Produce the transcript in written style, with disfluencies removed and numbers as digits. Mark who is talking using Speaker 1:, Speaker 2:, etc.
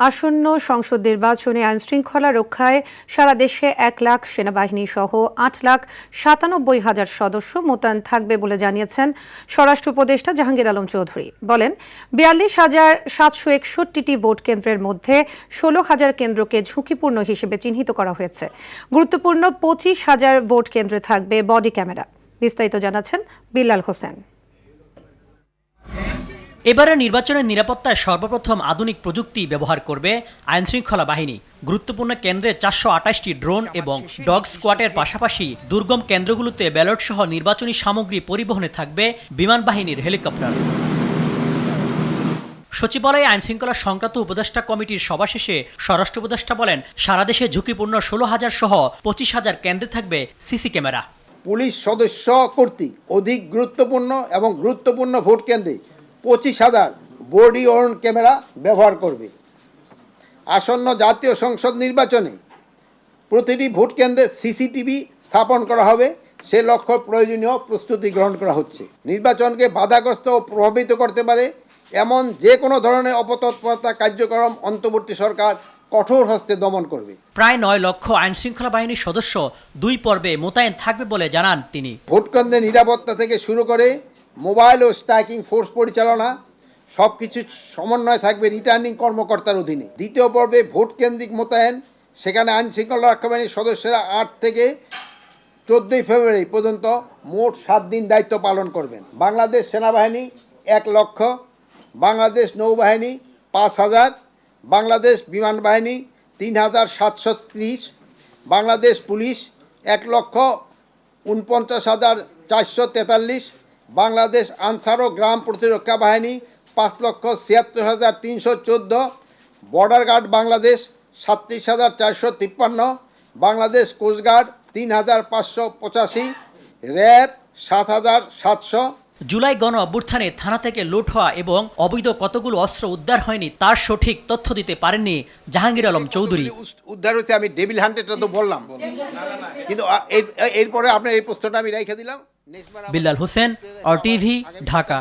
Speaker 1: আসন্ন সংসদ নির্বাচনে আইনশৃঙ্খলা রক্ষায় সারা দেশে ১ লাখ সেনাবাহিনী সহ ৮,৯৭,০০০ সদস্য মোতায়েন থাকবে বলে জানিয়েছেন স্বরাষ্ট্র উপদেষ্টা জাহাঙ্গীর আলম চৌধুরী। বলেন, ৪২,৭৬১টি ভোট কেন্দ্রের মধ্যে ১৬,০০০ কেন্দ্রকে ঝুঁকিপূর্ণ হিসেবে চিহ্নিত করা হয়েছে। গুরুত্বপূর্ণ ২৫,০০০ ভোট কেন্দ্রে থাকবে বডি ক্যামেরা। বিস্তারিত জানাচ্ছেন বিল্লাল হোসেন।
Speaker 2: এবারের নির্বাচনের নিরাপত্তায় সর্বপ্রথম আধুনিক প্রযুক্তি ব্যবহার করবে আইনশৃঙ্খলা বাহিনী। গুরুত্বপূর্ণ কেন্দ্রে ৪২৮টি ড্রোন এবং ডগ স্কোয়াডের পাশাপাশি দুর্গম কেন্দ্রগুলোতে ব্যালট সহ নির্বাচনী সামগ্রী পরিবহনে থাকবে বিমান বাহিনীর হেলিকপ্টার। সচিবালয়ে আইনশৃঙ্খলা সংক্রান্ত উপদেষ্টা কমিটির সভা শেষে স্বরাষ্ট্র উপদেষ্টা বলেন, সারা দেশে ঝুঁকিপূর্ণ ১৬,০০০ সহ ২৫,০০০ কেন্দ্রে থাকবে সিসি ক্যামেরা।
Speaker 3: পুলিশ সদস্য কর্তৃক অধিক গুরুত্বপূর্ণ এবং গুরুত্বপূর্ণ ভোট কেন্দ্রে ২৫,০০০ বডি ওয়ার্ন ক্যামেরা ব্যবহার করবে। আসন্ন জাতীয় সংসদ নির্বাচনে প্রতিটি ভোট কেন্দ্রে সিসিটিভি স্থাপন করা হবে, সে লক্ষ্য প্রয়োজনীয় প্রস্তুতি গ্রহণ করা হচ্ছে। নির্বাচনকে বাধাগ্রস্ত ও প্রভাবিত করতে পারে এমন যে কোনো ধরনের অপতৎপরতা কার্যক্রম অন্তর্বর্তী সরকার কঠোর হস্তে দমন করবে।
Speaker 2: প্রায় ৯ লক্ষ আইনশৃঙ্খলা বাহিনীর সদস্য ২ পর্বে মোতায়েন থাকবে বলে জানান তিনি।
Speaker 3: ভোটকেন্দ্রের নিরাপত্তা থেকে শুরু করে মোবাইল ও স্ট্রাইকিং ফোর্স পরিচালনা সবকিছু সমন্বয় থাকবে রিটার্নিং কর্মকর্তার অধীনে। দ্বিতীয় পর্বে ভোট কেন্দ্রিক মোতায়েন, সেখানে আইনশৃঙ্খলা রক্ষা বাহিনীর সদস্যরা ৮ থেকে ১৪ ফেব্রুয়ারি পর্যন্ত মোট ৭ দিন দায়িত্ব পালন করবেন। বাংলাদেশ সেনাবাহিনী ১ লক্ষ, বাংলাদেশ নৌবাহিনী ৫,০০০, বাংলাদেশ বিমান বাহিনী ৩,৭৩০, বাংলাদেশ পুলিশ ১,৪৯,৪৪৩, বাংলাদেশ আনসার ও গ্রাম প্রতিরক্ষা বাহিনী ৫,৭৬,৩১৪, বর্ডার গার্ড বাংলাদেশ ৩৭,৪৫৩, বাংলাদেশ কোস্টগার্ড ৩,৫৮৫, র্যাব ৭,৭০০।
Speaker 2: জুলাই গণ অভ্যুত্থানে থানা থেকে লুট হওয়া এবং অবৈধ কতগুলো অস্ত্র উদ্ধার হয়নি তার সঠিক তথ্য দিতে পারেননি জাহাঙ্গীর আলম চৌধুরী।
Speaker 3: উদ্ধার হচ্ছে, আমি ডেভিল হান্টেডটা তো বললাম, কিন্তু এরপরে আপনার এই প্রশ্নটা আমি রেখে দিলাম।
Speaker 2: বিল্লাল হোসেন, RTV, ঢাকা।